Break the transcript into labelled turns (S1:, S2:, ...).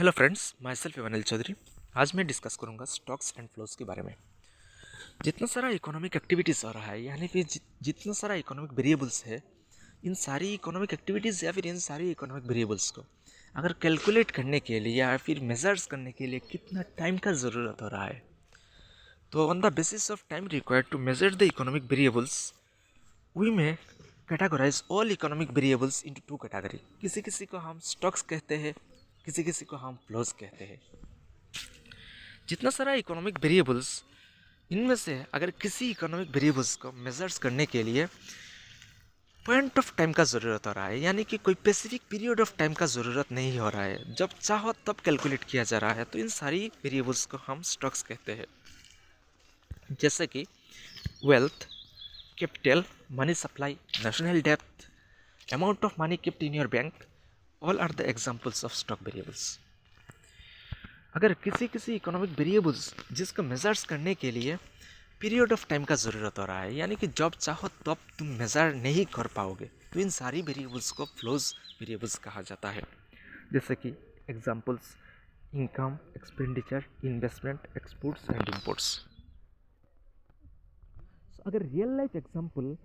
S1: Hello friends, myself Anil Chaudhary. आज मैं discuss करूंगा स्टॉक्स एंड फ्लोज के बारे में। जितना सारा इकोनॉमिक एक्टिविटीज़ हो रहा है, यानी फिर जितना सारा इकोनॉमिक वेरिएबल्स है, इन सारी इकोनॉमिक एक्टिविटीज़ या फिर इन सारी इकोनॉमिक वेरिएबल्स को अगर कैलकुलेट करने के लिए या फिर मेजर्स करने के लिए कितना टाइम का ज़रूरत हो रहा है, तो on the basis of time required to measure the economic variables we may categorise all economic variables into two category. किसी किसी को हम स्टॉक्स कहते हैं, किसी किसी को हम फ्लोज कहते हैं। जितना सारा इकोनॉमिक वेरिएबल्स, इनमें से अगर किसी इकोनॉमिक वेरिएबल्स को मेजर्स करने के लिए पॉइंट ऑफ टाइम का ज़रूरत हो रहा है, यानी कि कोई स्पेसिफिक पीरियड ऑफ टाइम का ज़रूरत नहीं हो रहा है, जब चाहो तब कैलकुलेट किया जा रहा है, तो इन सारी वेरिएबल्स को हम स्टॉक्स कहते हैं। जैसे कि wealth, capital, money supply, national depth, amount of money kept in your bank, all are the examples of stock variables. अगर किसी किसी इकोनॉमिक वेरिएबल्स जिसको मेजर्स करने के लिए पीरियड ऑफ टाइम का ज़रूरत हो रहा है, यानी कि जब चाहो तब तुम मेज़र नहीं कर पाओगे, तो इन सारी वेरिएबल्स को फ्लोज वेरिएबल्स कहा जाता है। जैसे कि examples income, expenditure, investment, exports and imports. अगर रियल लाइफ एग्जांपल